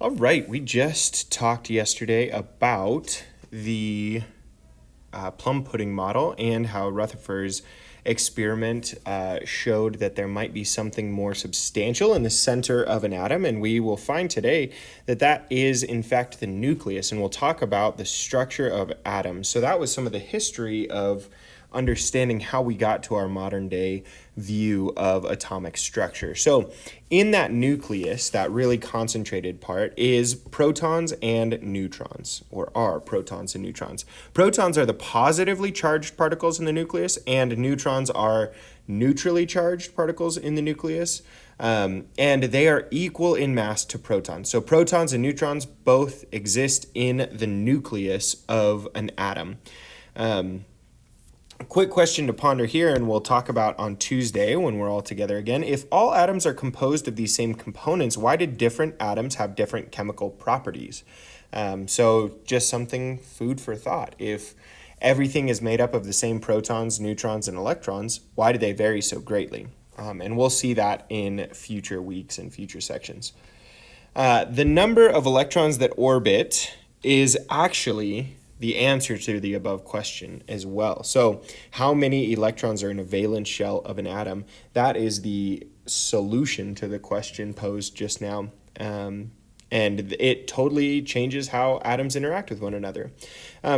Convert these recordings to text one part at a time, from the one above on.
All right, we just talked yesterday about the plum pudding model and how Rutherford's experiment showed that there might be something more substantial in the center of an atom, and we will find today that that is in fact the nucleus, and we'll talk about the structure of atoms. So that was some of the history of understanding how we got to our modern day view of atomic structure. So in that nucleus, that really concentrated part, is protons and neutrons, or are protons and neutrons. Protons are the positively charged particles in the nucleus, and neutrons are neutrally charged particles in the nucleus. And they are equal in mass to protons. So protons and neutrons both exist in the nucleus of an atom. A quick question to ponder here, and we'll talk about on Tuesday when we're all together again. If all atoms are composed of these same components, why did different atoms have different chemical properties? So just something food for thought. If everything is made up of the same protons, neutrons, and electrons, why do they vary so greatly? And we'll see that in future weeks and future sections. The number of electrons that orbit is actually the answer to the above question as well. So how many electrons are in a valence shell of an atom? That is the solution to the question posed just now. And it totally changes how atoms interact with one another.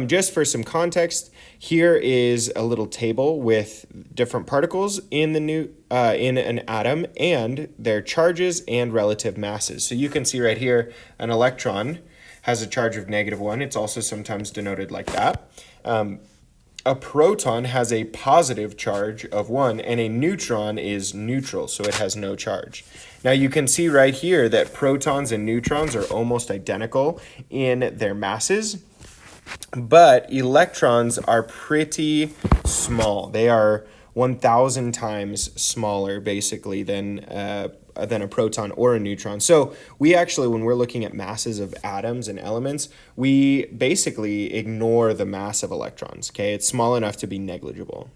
Just for some context, here is a little table with different particles in in an atom and their charges and relative masses. So you can see right here an electron has a charge of -1. It's also sometimes denoted like that. A proton has a positive charge of 1, and a neutron is neutral, so it has no charge. Now you can see right here that protons and neutrons are almost identical in their masses, but electrons are pretty small. They are 1,000 times smaller, basically, than a proton or a neutron. So we actually, when we're looking at masses of atoms and elements, we basically ignore the mass of electrons. Okay, it's small enough to be negligible.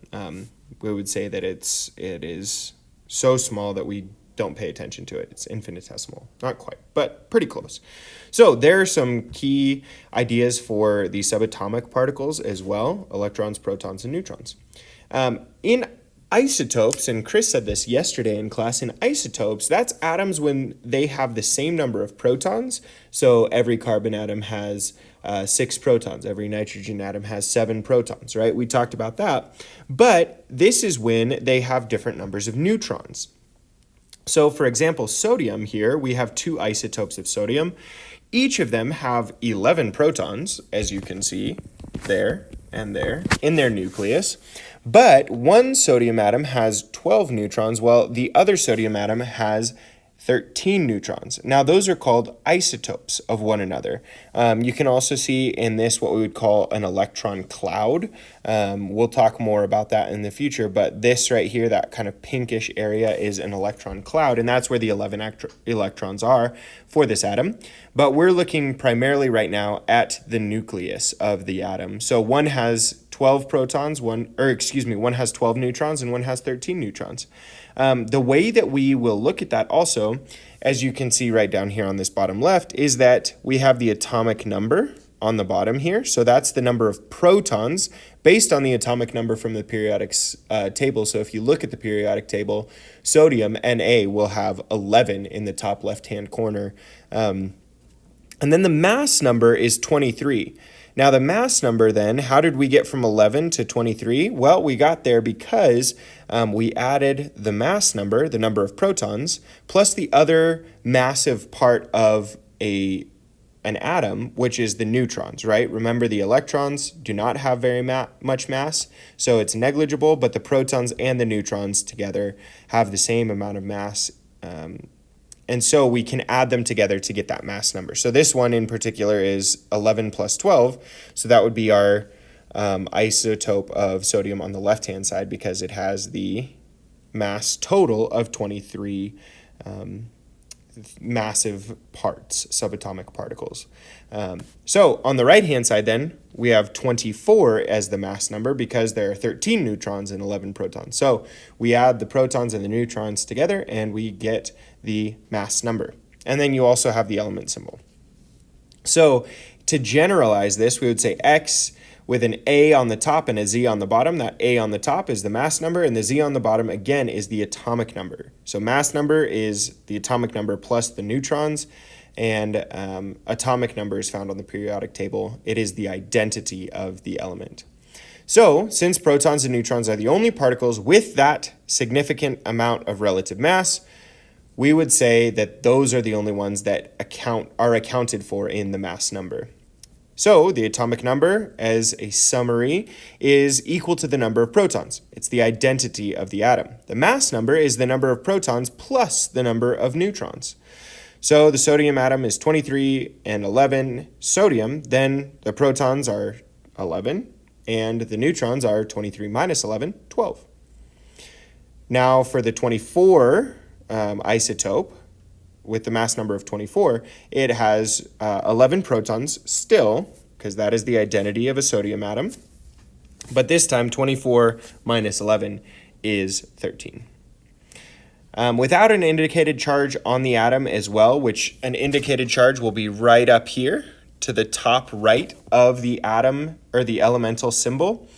We would say that it is so small that we don't pay attention to it. It's infinitesimal. Not quite, but pretty close. So there are some key ideas for the subatomic particles as well: electrons, protons, and neutrons. In isotopes, and Chris said this yesterday in class, in isotopes, that's atoms when they have the same number of protons. So every carbon atom has 6 protons. Every nitrogen atom has 7 protons, right? We talked about that. But this is when they have different numbers of neutrons. So for example, sodium here, we have 2 isotopes of sodium. Each of them have 11 protons, as you can see there and there in their nucleus. But one sodium atom has 12 neutrons, while the other sodium atom has 13 neutrons. Now, those are called isotopes of one another. You can also see in this what we would call an electron cloud. We'll talk more about that in the future, but this right here, that kind of pinkish area, is an electron cloud, and that's where the 11 electrons are for this atom. But we're looking primarily right now at the nucleus of the atom. So one has 12 protons, one has 12 neutrons, and one has 13 neutrons. The way that we will look at that also, as you can see right down here on this bottom left, is that we have the atomic number on the bottom here. So that's the number of protons based on the atomic number from the periodic table. So if you look at the periodic table, sodium, Na, will have 11 in the top left-hand corner. And then the mass number is 23. Now the mass number then, how did we get from 11 to 23? Well, we got there because we added the mass number, the number of protons, plus the other massive part of an atom, which is the neutrons, right? Remember, the electrons do not have very much mass, so it's negligible, but the protons and the neutrons together have the same amount of mass. And so we can add them together to get that mass number. So this one in particular is 11 plus 12. So that would be our isotope of sodium on the left-hand side, because it has the mass total of 23 massive parts, subatomic particles. So on the right-hand side then, we have 24 as the mass number because there are 13 neutrons and 11 protons. So we add the protons and the neutrons together and we get the mass number. And then you also have the element symbol. So to generalize this, we would say X with an A on the top and a Z on the bottom. That A on the top is the mass number, and the Z on the bottom, again, is the atomic number. So mass number is the atomic number plus the neutrons, and atomic number is found on the periodic table. It is the identity of the element. So, since protons and neutrons are the only particles with that significant amount of relative mass, we would say that those are the only ones that are accounted for in the mass number. So the atomic number, as a summary, is equal to the number of protons. It's the identity of the atom. The mass number is the number of protons plus the number of neutrons. So the sodium atom is 23 and 11 sodium, then the protons are 11, and the neutrons are 23 minus 11, 12. Now for the 24 isotope, with the mass number of 24, it has 11 protons still, because that is the identity of a sodium atom. But this time, 24 minus 11 is 13. Without an indicated charge on the atom as well, which an indicated charge will be right up here to the top right of the atom or the elemental symbol.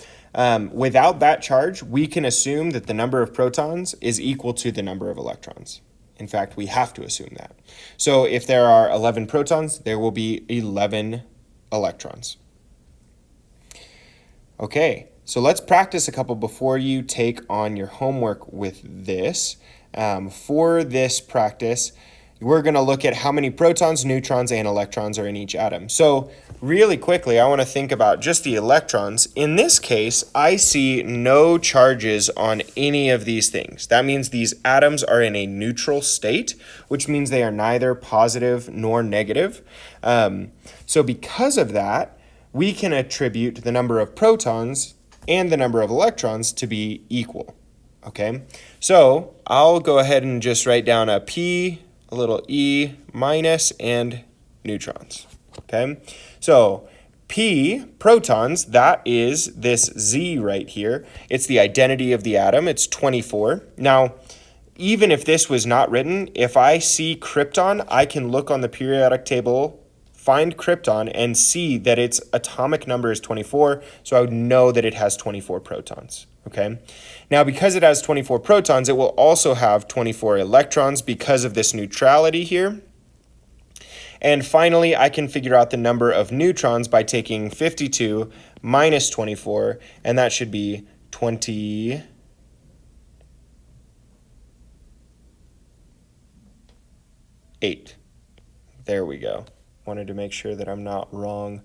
Without that charge, we can assume that the number of protons is equal to the number of electrons. In fact, we have to assume that. So if there are 11 protons, there will be 11 electrons. Okay, so let's practice a couple before you take on your homework with this. For this practice, we're going to look at how many protons, neutrons, and electrons are in each atom. So really quickly, I want to think about just the electrons. In this case, I see no charges on any of these things. That means these atoms are in a neutral state, which means they are neither positive nor negative. So because of that, we can attribute the number of protons and the number of electrons to be equal. Okay, so I'll go ahead and just write down a P, a little E minus, and neutrons. Okay, so P, protons, that is this Z right here. It's the identity of the atom. It's 24. Now, even if this was not written, if I see krypton, I can look on the periodic table, find krypton, and see that its atomic number is 24, so I would know that it has 24 protons. Okay. Now, because it has 24 protons, it will also have 24 electrons because of this neutrality here. And finally, I can figure out the number of neutrons by taking 52 minus 24, and that should be 28. There we go. Wanted to make sure that I'm not wrong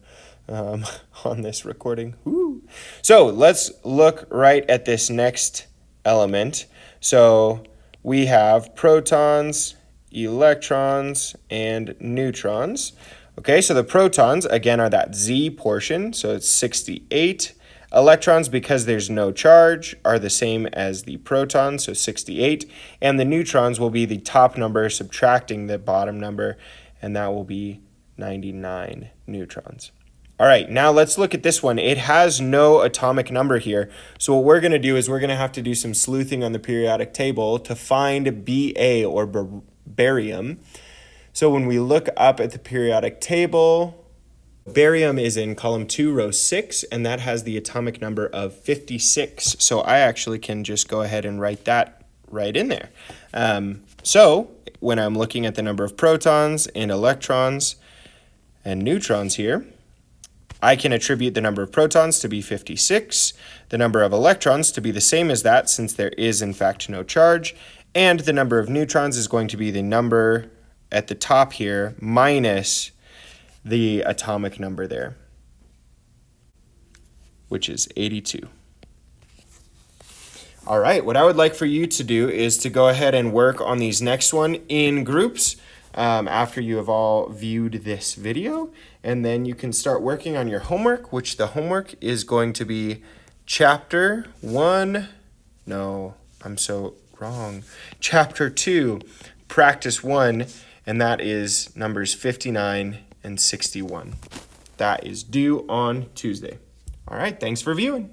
on this recording. Woo. So let's look right at this next element. So we have protons, electrons, and neutrons. Okay, so the protons, again, are that Z portion, so it's 68. Electrons, because there's no charge, are the same as the protons, so 68. And the neutrons will be the top number subtracting the bottom number, and that will be 99 neutrons. All right, now let's look at this one. It has no atomic number here. So what we're going to do is we're going to have to do some sleuthing on the periodic table to find Ba, or barium. So when we look up at the periodic table, barium is in column 2, row 6, and that has the atomic number of 56. So I actually can just go ahead and write that right in there. So when I'm looking at the number of protons and electrons and neutrons here, I can attribute the number of protons to be 56, the number of electrons to be the same as that since there is in fact no charge, and the number of neutrons is going to be the number at the top here minus the atomic number there, which is 82. All right, what I would like for you to do is to go ahead and work on these next one in groups after you have all viewed this video, and then you can start working on your homework, which the homework is going to be chapter 1, no, I'm so wrong, chapter 2, practice 1, and that is numbers 59 and 61. That is due on Tuesday. All right, thanks for viewing.